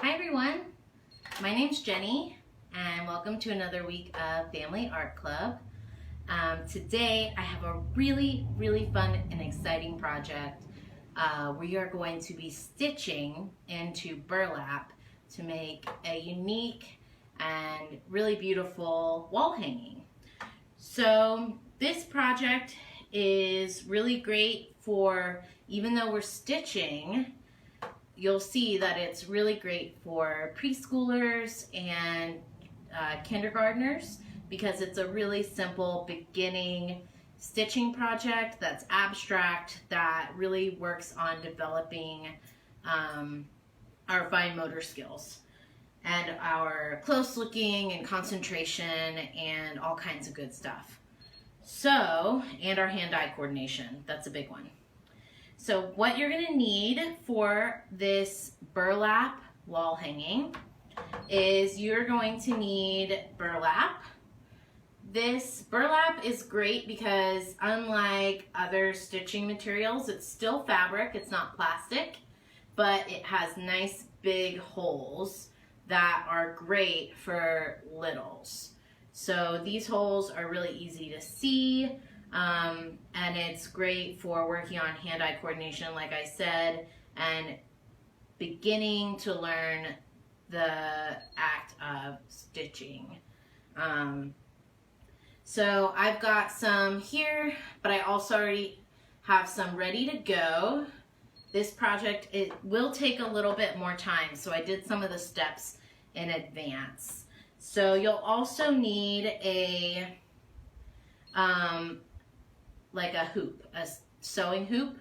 Hi everyone, my name's Jenny and welcome to another week of Family Art Club. Today I have a really fun and exciting project. We are going to be stitching into burlap to make a unique and really beautiful wall hanging. So this project is really great for, even though we're stitching, you'll see that it's really great for preschoolers and kindergartners because it's a really simple beginning stitching project that's abstract that really works on developing our fine motor skills and our close looking and concentration and all kinds of good stuff. So, and our hand-eye coordination, that's a big one. So what you're going to need for this burlap wall hanging is you're going to need burlap. This burlap is great because unlike other stitching materials, it's still fabric, it's not plastic, but it has nice big holes that are great for littles. So these holes are really easy to see. And it's great for working on hand-eye coordination, like I said, and beginning to learn the act of stitching. So I've got some here, but I also already have some ready to go. This project, it will take a little bit more time, so I did some of the steps in advance. So you'll also need a like a hoop, a sewing hoop.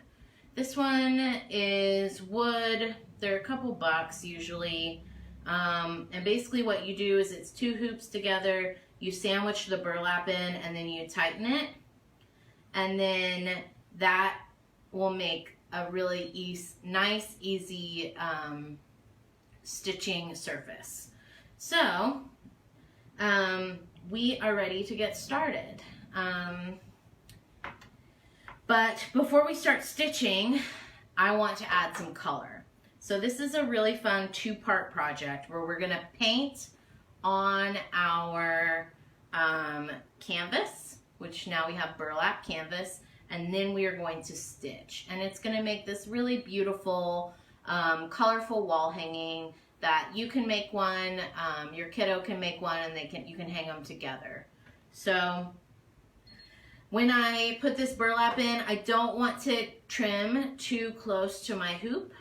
This one is wood. They're a couple bucks usually. And basically what you do is it's two hoops together, you sandwich the burlap in, and then you tighten it. And then that will make a really nice, easy stitching surface. So, we are ready to get started. But before we start stitching, I want to add some color. So this is a really fun two-part project where we're going to paint on our canvas, which now we have burlap canvas, and then we are going to stitch. And it's going to make this really beautiful, colorful wall hanging that you can make one, your kiddo can make one, and you can hang them together. So when I put this burlap in, I don't want to trim too close to my hoop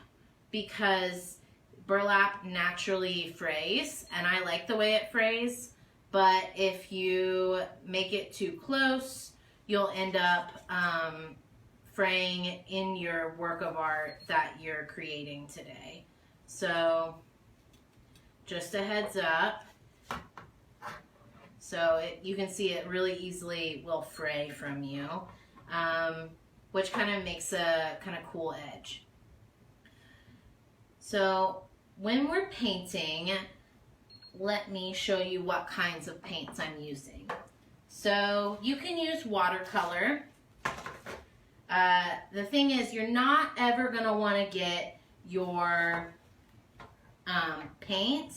because burlap naturally frays, and I like the way it frays, but if you make it too close, you'll end up fraying in your work of art that you're creating today. So just a heads up. So you can see it really easily will fray from you, which kind of makes a kind of cool edge. So when we're painting, let me show you what kinds of paints I'm using. So you can use watercolor. The thing is, you're not ever going to want to get your paint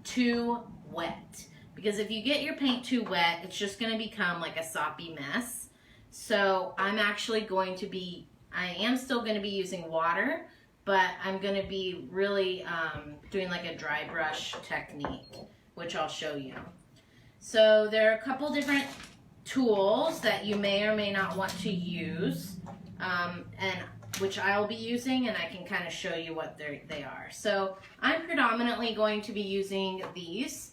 too wet. Because if you get your paint too wet, it's just going to become like a soppy mess. So I'm actually going to be, I am still going to be using water, but I'm going to be really doing like a dry brush technique, which I'll show you. So there are a couple different tools that you may or may not want to use, and which I'll be using, and I can kind of show you what they are. So I'm predominantly going to be using these.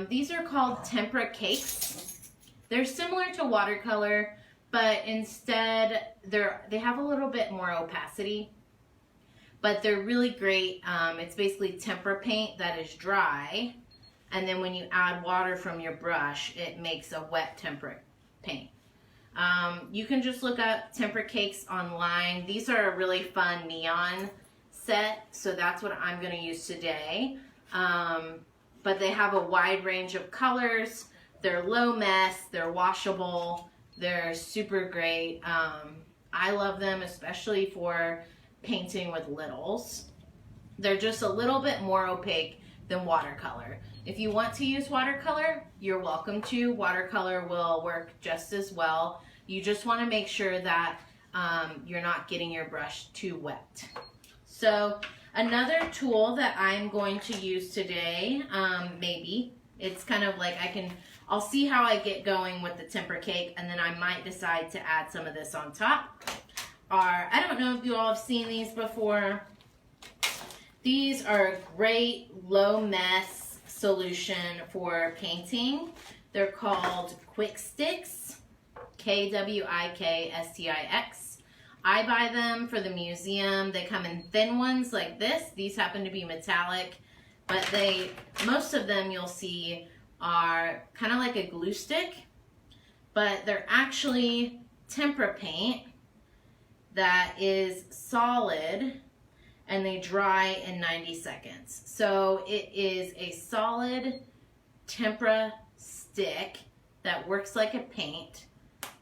These are called tempera cakes. They're similar to watercolor, but instead they have a little bit more opacity, but they're really great. It's basically tempera paint that is dry, and then when you add water from your brush, it makes a wet tempera paint. You can just look up tempera cakes online. These are a really fun neon set, so that's what I'm going to use today. But they have a wide range of colors. They're low mess, they're washable, they're super great. I love them, especially for painting with littles. They're just a little bit more opaque than watercolor. If you want to use watercolor, you're welcome to. Watercolor will work just as well. You just want to make sure that you're not getting your brush too wet. So another tool that I'm going to use today, maybe, it's kind of like I'll see how I get going with the temper cake, and then I might decide to add some of this on top. I don't know if you all have seen these before. These are a great low mess solution for painting. They're called Quick Sticks, Kwickstix. I buy them for the museum. They come in thin ones like this. These happen to be metallic, but most of them you'll see are kind of like a glue stick, but they're actually tempera paint that is solid, and they dry in 90 seconds. So it is a solid tempera stick that works like a paint,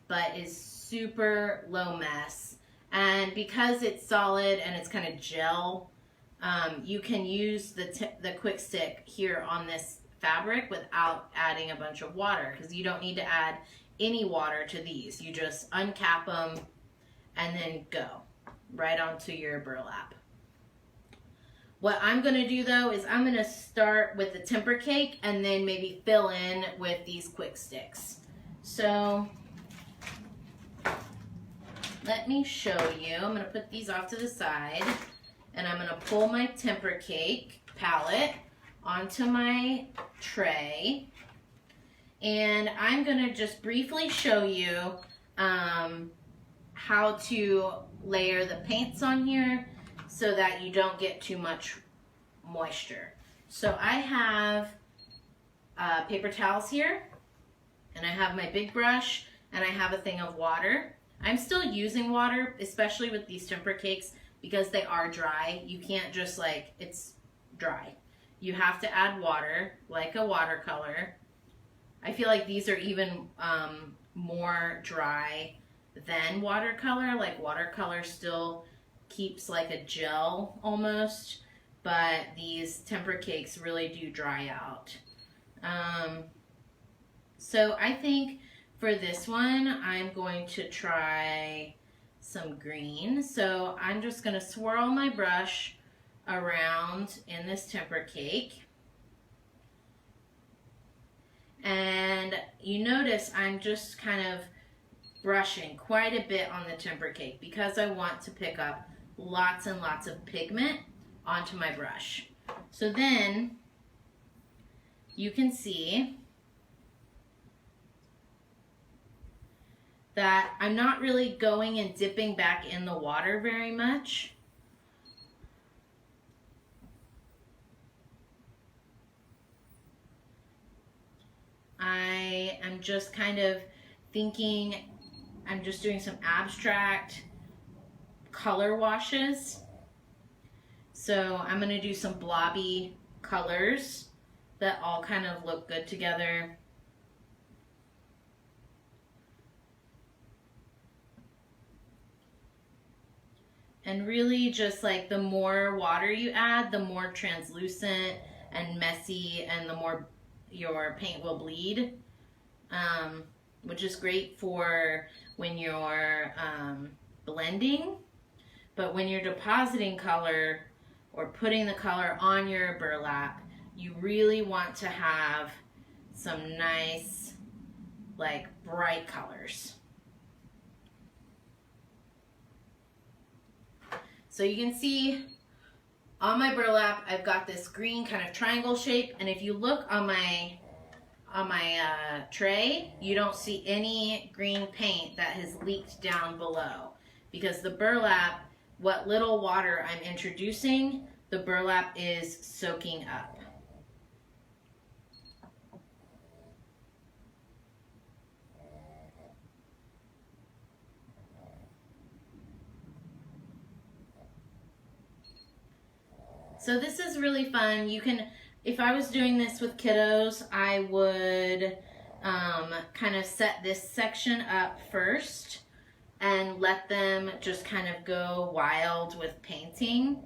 but is super low mess. And because it's solid and it's kind of gel, you can use the Quick Stick here on this fabric without adding a bunch of water, because you don't need to add any water to these. You just uncap them and then go right onto your burlap. What I'm going to do though is I'm going to start with the temper cake and then maybe fill in with these Quick Sticks. So let me show you. I'm going to put these off to the side, and I'm going to pull my temper cake palette onto my tray, and I'm going to just briefly show you how to layer the paints on here so that you don't get too much moisture. So I have paper towels here, and I have my big brush, and I have a thing of water. I'm still using water, especially with these temper cakes, because they are dry. You can't just it's dry. You have to add water, like a watercolor. I feel like these are even more dry than watercolor. Like watercolor still keeps like a gel almost, but these temper cakes really do dry out. So I think for this one, I'm going to try some green. So I'm just going to swirl my brush around in this temper cake. And you notice I'm just kind of brushing quite a bit on the temper cake because I want to pick up lots and lots of pigment onto my brush. So then you can see that I'm not really going and dipping back in the water very much. I am just kind of thinking, I'm just doing some abstract color washes. So I'm going to do some blobby colors that all kind of look good together. And really just like the more water you add, the more translucent and messy and the more your paint will bleed, which is great for when you're blending. But when you're depositing color or putting the color on your burlap, you really want to have some nice, like, bright colors. So you can see on my burlap, I've got this green kind of triangle shape, and if you look on my tray, you don't see any green paint that has leaked down below, because the burlap, what little water I'm introducing, the burlap is soaking up. So this is really fun. You can, if I was doing this with kiddos, I would kind of set this section up first and let them just kind of go wild with painting.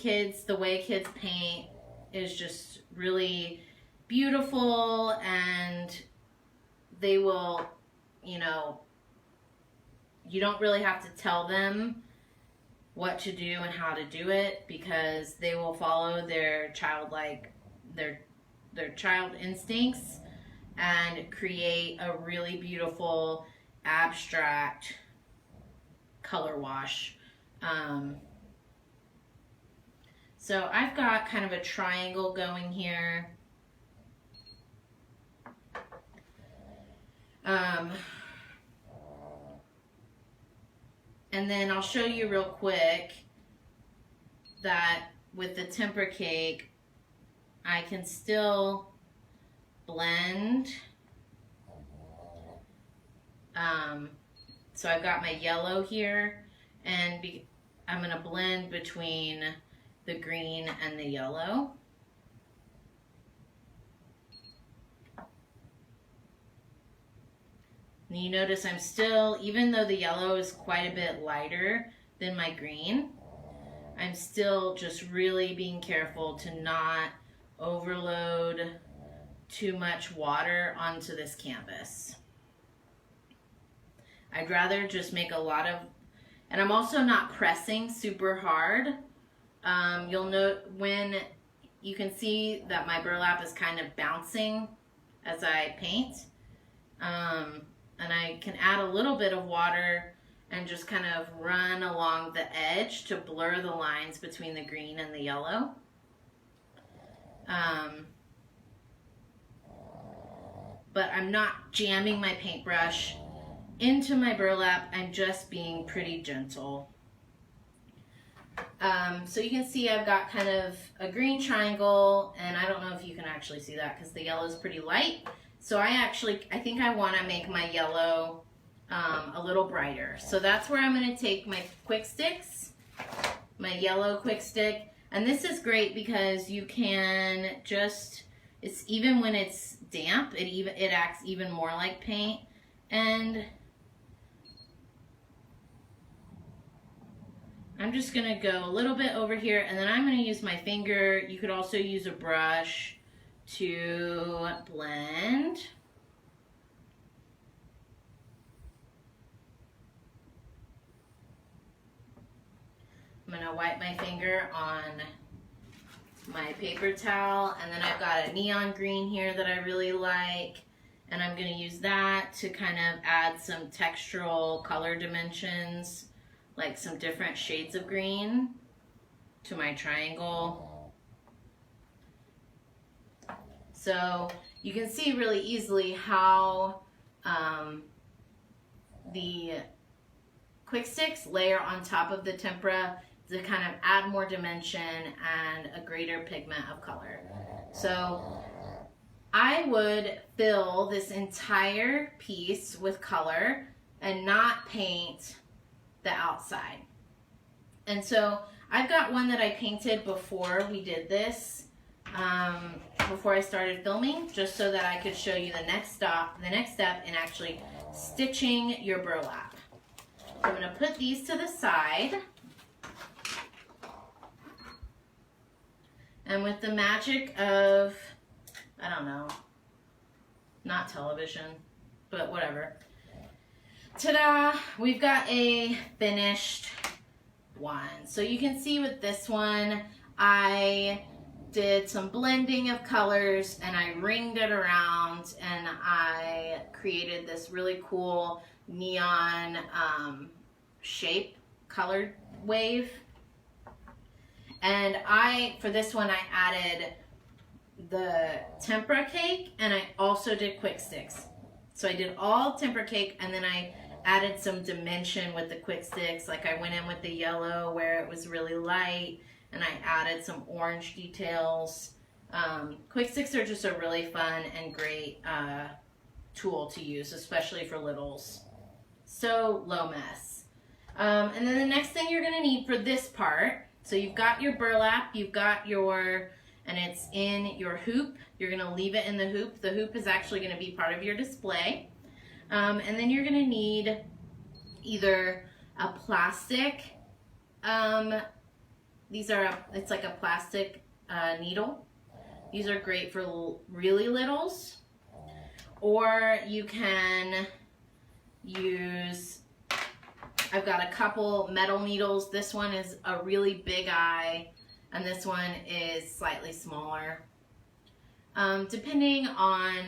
the way kids paint is just really beautiful, and they will, you know, you don't really have to tell them what to do and how to do it, because they will follow their childlike, their child instincts and create a really beautiful abstract color wash. So I've got kind of a triangle going here. And then I'll show you real quick that with the temper cake, I can still blend. So I've got my yellow here, and I'm going to blend between the green and the yellow. And you notice I'm still, even though the yellow is quite a bit lighter than my green, I'm still just really being careful to not overload too much water onto this canvas. I'd rather just make a lot of, and I'm also not pressing super hard. You'll note when you can see that my burlap is kind of bouncing as I paint. And I can add a little bit of water and just kind of run along the edge to blur the lines between the green and the yellow. But I'm not jamming my paintbrush into my burlap. I'm just being pretty gentle. So you can see I've got kind of a green triangle, and I don't know if you can actually see that because the yellow is pretty light. So I think I want to make my yellow a little brighter. So that's where I'm going to take my quick sticks, my yellow quick stick. And this is great because you can just, it's even when it's damp, it acts even more like paint. And I'm just going to go a little bit over here, and then I'm going to use my finger. You could also use a brush to blend. I'm going to wipe my finger on my paper towel, and then I've got a neon green here that I really like, and I'm going to use that to kind of add some textural color dimensions, like some different shades of green to my triangle. So you can see really easily how the quick sticks layer on top of the tempera to kind of add more dimension and a greater pigment of color. So I would fill this entire piece with color and not paint the outside. And so I've got one that I painted before we did this, before I started filming, just so that I could show you the next step in actually stitching your burlap. So I'm going to put these to the side. And with the magic of, I don't know, not television, but whatever. Ta-da! We've got a finished one. So you can see with this one, I did some blending of colors and I ringed it around, and I created this really cool neon shape colored wave. And for this one, I added the tempera cake, and I also did quick sticks. So I did all tempera cake, and then I added some dimension with the quick sticks. Like I went in with the yellow where it was really light, and I added some orange details. Quick sticks are just a really fun and great tool to use, especially for littles. So low mess. And then the next thing you're going to need for this part, so you've got your burlap, you've got and it's in your hoop. You're going to leave it in the hoop. The hoop is actually going to be part of your display. And then you're going to need either a plastic it's like a plastic needle. These are great for really littles. Or you can use, I've got a couple metal needles. This one is a really big eye, and this one is slightly smaller. Depending on,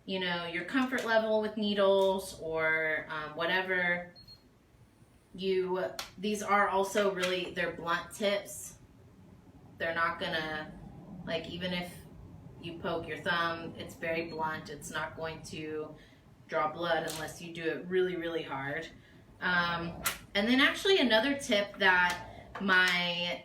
you know, your comfort level with needles or whatever, these are also really, they're blunt tips. They're not gonna, like, even if you poke your thumb, it's very blunt. It's not going to draw blood unless you do it really, really hard. And then actually another tip that my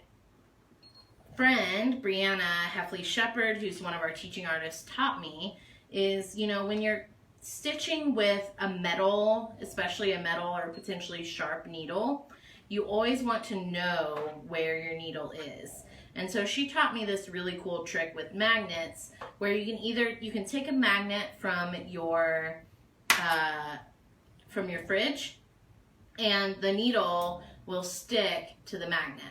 friend, Brianna Heffley Shepherd, who's one of our teaching artists, taught me is, you know, when you're stitching with a metal, especially a metal or potentially sharp needle, you always want to know where your needle is. And so she taught me this really cool trick with magnets where you can take a magnet from your fridge and the needle will stick to the magnet.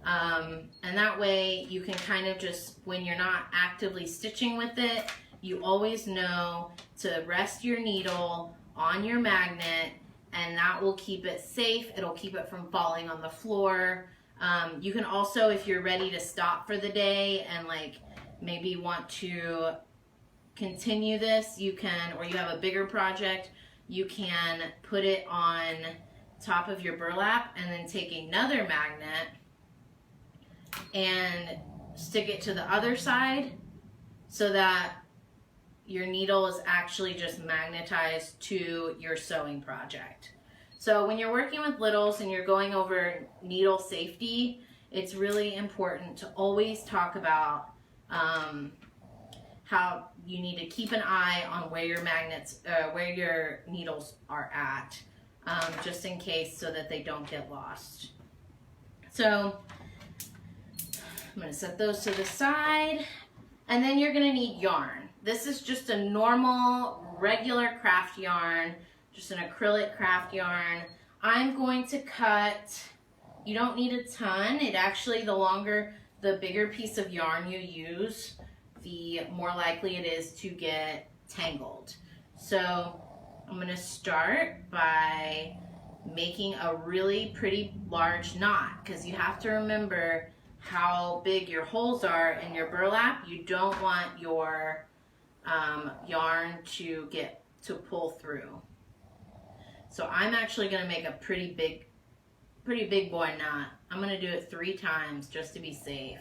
And that way you can kind of just, when you're not actively stitching with it, you always know to rest your needle on your magnet, and that will keep it safe. It'll keep it from falling on the floor. You can also, if you're ready to stop for the day and like maybe want to continue this, you can, or you have a bigger project, you can put it on top of your burlap and then take another magnet and stick it to the other side so that your needle is actually just magnetized to your sewing project. So when you're working with littles and you're going over needle safety, it's really important to always talk about how you need to keep an eye on where your magnets, where your needles are at, just in case, so that they don't get lost. So I'm going to set those to the side, and then you're going to need yarn. This is just a normal, regular craft yarn, just an acrylic craft yarn. I'm going to cut, you don't need a ton. It actually, the bigger piece of yarn you use, the more likely it is to get tangled. So I'm going to start by making a really pretty large knot, because you have to remember how big your holes are in your burlap. You don't want your yarn to pull through. So I'm actually going to make a pretty big boy knot. I'm going to do it 3 times just to be safe.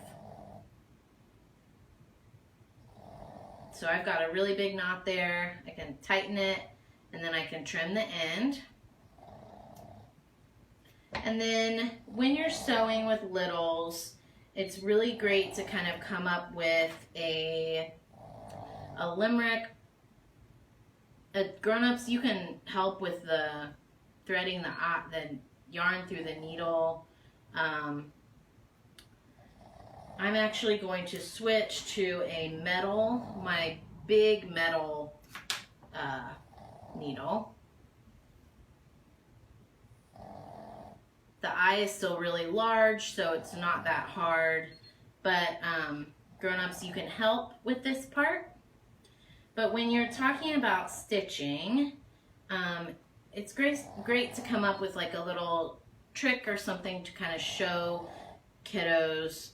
So I've got a really big knot there. I can tighten it and then I can trim the end. And then when you're sewing with littles, it's really great to kind of come up with a limerick. Grown-ups, you can help with the threading the yarn through the needle. I'm actually going to switch to my big metal needle. The eye is still really large, so it's not that hard, but grown-ups, you can help with this part. But when you're talking about stitching, it's great to come up with like a little trick or something to kind of show kiddos,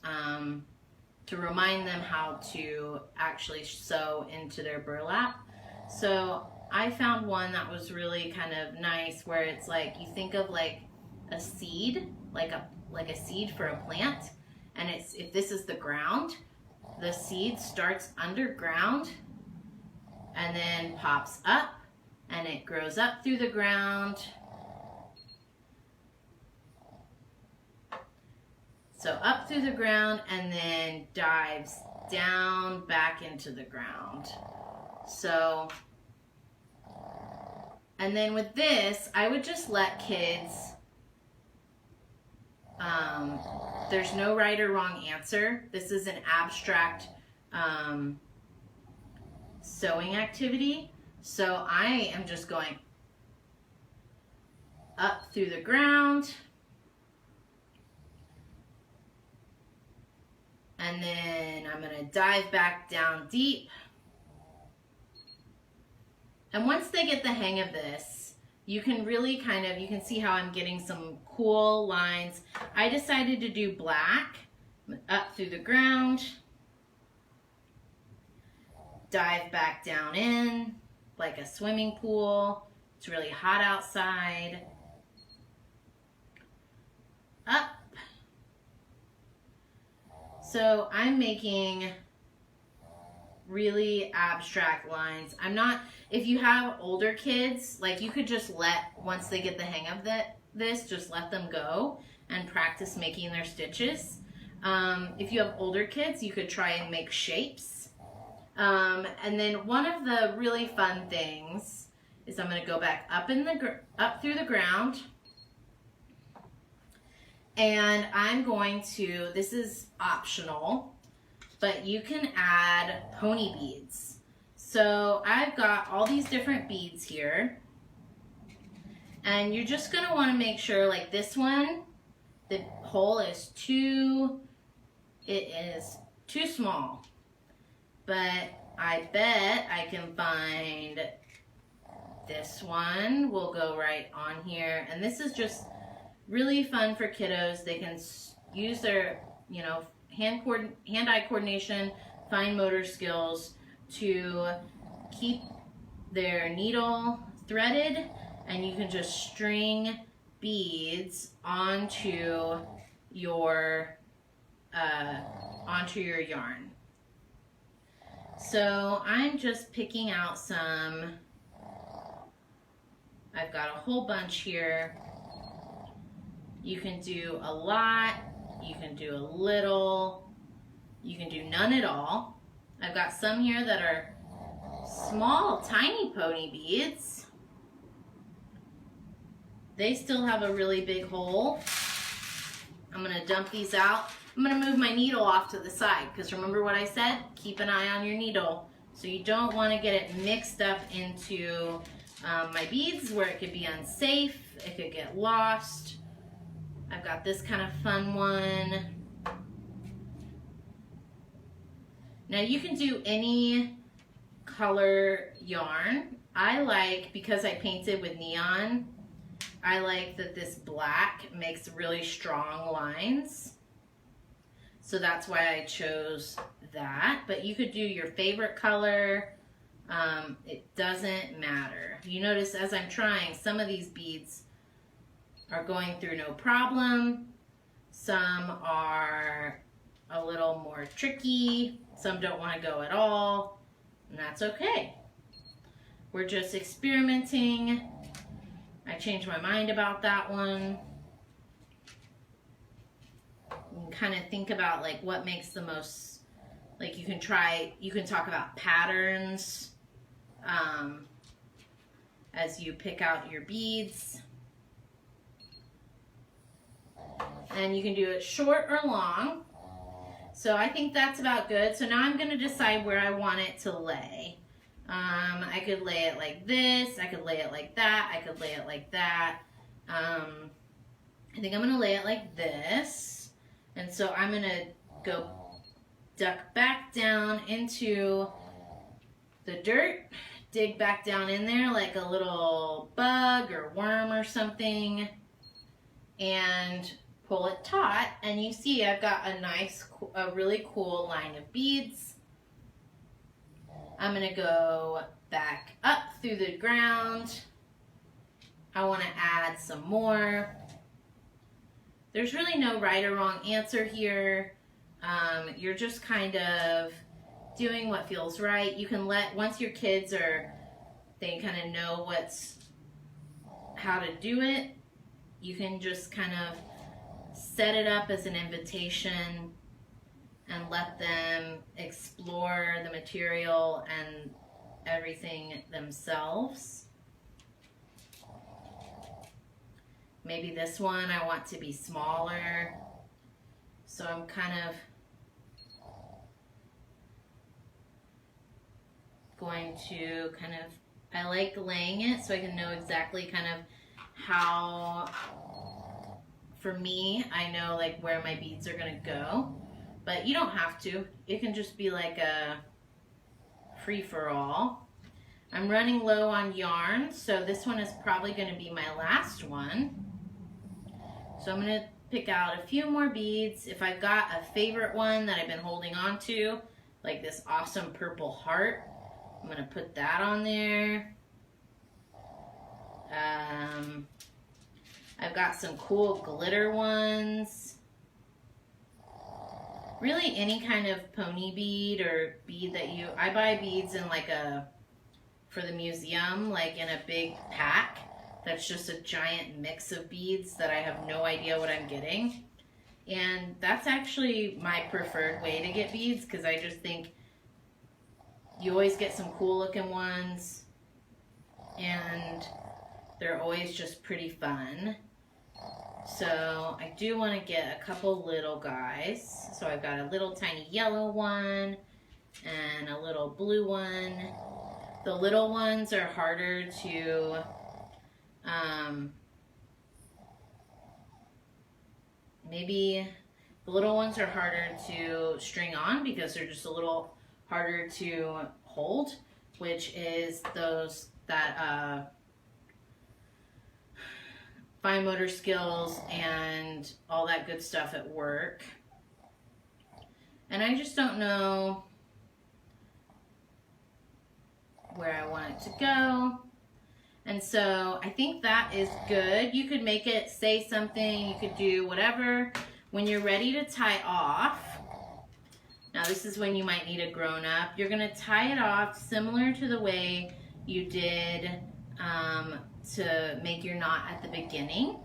to remind them how to actually sew into their burlap. So I found one that was really kind of nice, where it's like, you think of like a seed, like a seed for a plant, and if this is the ground, the seed starts underground and then pops up, and it grows up through the ground. So up through the ground and then dives down back into the ground. So, and then with this, I would just let kids, there's no right or wrong answer. This is an abstract sewing activity. So I am just going up through the ground, And then I'm going to dive back down deep. And once they get the hang of this, you can really you can see how I'm getting some cool lines. I decided to do black up through the ground, dive back down in like a swimming pool. It's really hot outside. Up. So I'm making really abstract lines. If you have older kids, like you could just once they get the hang of this, just let them go and practice making their stitches. If you have older kids, you could try and make shapes. And then one of the really fun things is I'm going to go back up through the ground. And I'm going to, this is optional, but you can add pony beads. So I've got all these different beads here. And you're just going to want to make sure, like this one, the hole is too small. But I bet I can find this one will go right on here. And this is really fun for kiddos. They can use their, hand-eye coordination, fine motor skills to keep their needle threaded, and you can just string beads onto your yarn. So I'm just picking out some. I've got a whole bunch here. You can do a lot, you can do a little, you can do none at all. I've got some here that are small, tiny pony beads. They still have a really big hole. I'm going to dump these out. I'm going to move my needle off to the side because remember what I said? Keep an eye on your needle. So you don't want to get it mixed up into my beads where it could be unsafe, it could get lost. I've got this kind of fun one. Now you can do any color yarn. I like, because I painted with neon, I like that this black makes really strong lines. So that's why I chose that. But you could do your favorite color. It doesn't matter. You notice as I'm trying, some of these beads are going through no problem. Some are a little more tricky. Some don't want to go at all. And that's okay. We're just experimenting. I changed my mind about that one. You can kind of think about like what makes the most, like you can talk about patterns as you pick out your beads. And you can do it short or long. So I think that's about good. So now I'm going to decide where I want it to lay. I could lay it like this. I could lay it like that. I could lay it like that. I think I'm going to lay it like this. And so I'm going to go duck back down into the dirt. Dig back down in there like a little bug or worm or something. And pull it taut, and you see I've got a really cool line of beads. I'm going to go back up through the ground. I want to add some more. There's really no right or wrong answer here. You're just kind of doing what feels right. You can once your kids they kind of know how to do it, you can just kind of set it up as an invitation and let them explore the material and everything themselves. Maybe this one I want to be smaller, so I'm kind of going to I like laying it so I can know exactly kind of how, for me, I know like where my beads are going to go. but you don't have to. It can just be like a free-for-all. I'm running low on yarn, so this one is probably going to be my last one. So I'm going to pick out a few more beads. If I've got a favorite one that I've been holding on to, like this awesome purple heart, I'm going to put that on there. I've got some cool glitter ones. Really any kind of pony bead or bead that I buy beads in like for the museum, like in a big pack. That's just a giant mix of beads that I have no idea what I'm getting. And that's actually my preferred way to get beads, because I just think you always get some cool looking ones and they're always just pretty fun. So I do want to get a couple little guys. So I've got a little tiny yellow one and a little blue one. The little ones are harder to maybe the little ones are harder to string on because they're just a little harder to hold, which is those that fine motor skills and all that good stuff at work. And I just don't know where I want it to go. And so I think that is good. You could make it say something, you could do whatever. When you're ready to tie off, now this is when you might need a grown-up, you're gonna tie it off similar to the way you did to make your knot at the beginning.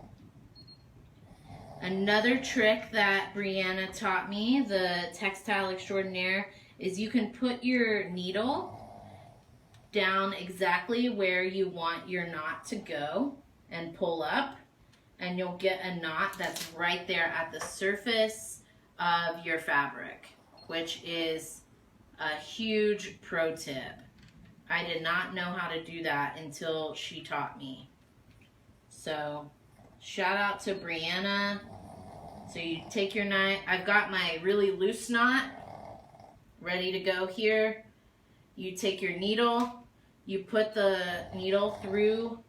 Another trick that Brianna taught me, the textile extraordinaire, is you can put your needle down exactly where you want your knot to go and pull up, and you'll get a knot that's right there at the surface of your fabric, which is a huge pro tip. I did not know how to do that until she taught me. So shout out to Brianna. So you take your knot. I've got my really loose knot ready to go here. You take your needle, you put the needle through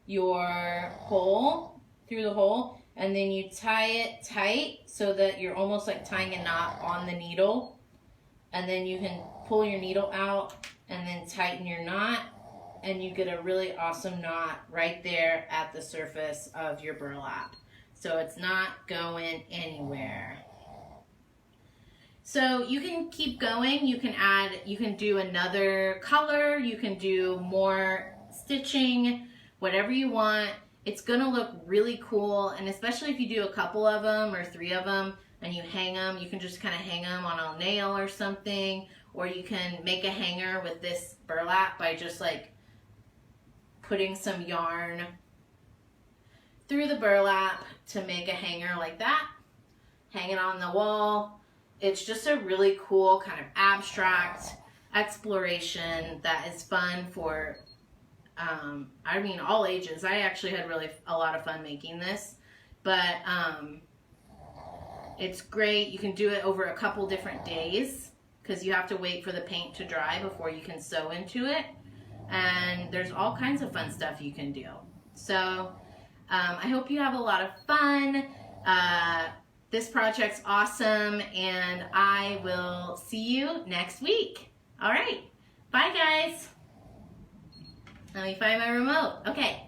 your hole, and then you tie it tight so that you're almost like tying a knot on the needle. And then you can pull your needle out and then tighten your knot, and you get a really awesome knot right there at the surface of your burlap. So it's not going anywhere. So you can keep going, you can do another color, you can do more stitching, whatever you want. It's gonna look really cool, and especially if you do a couple of them or 3 of them and you hang them, you can just kind of hang them on a nail or something, or you can make a hanger with this burlap by just like putting some yarn through the burlap to make a hanger like that, hang it on the wall. It's just a really cool kind of abstract exploration that is fun for, I mean, all ages. I actually had a lot of fun making this, but it's great. You can do it over a couple different days because you have to wait for the paint to dry before you can sew into it. And there's all kinds of fun stuff you can do. So I hope you have a lot of fun. This project's awesome, and I will see you next week. All right, bye guys. Let me find my remote. Okay.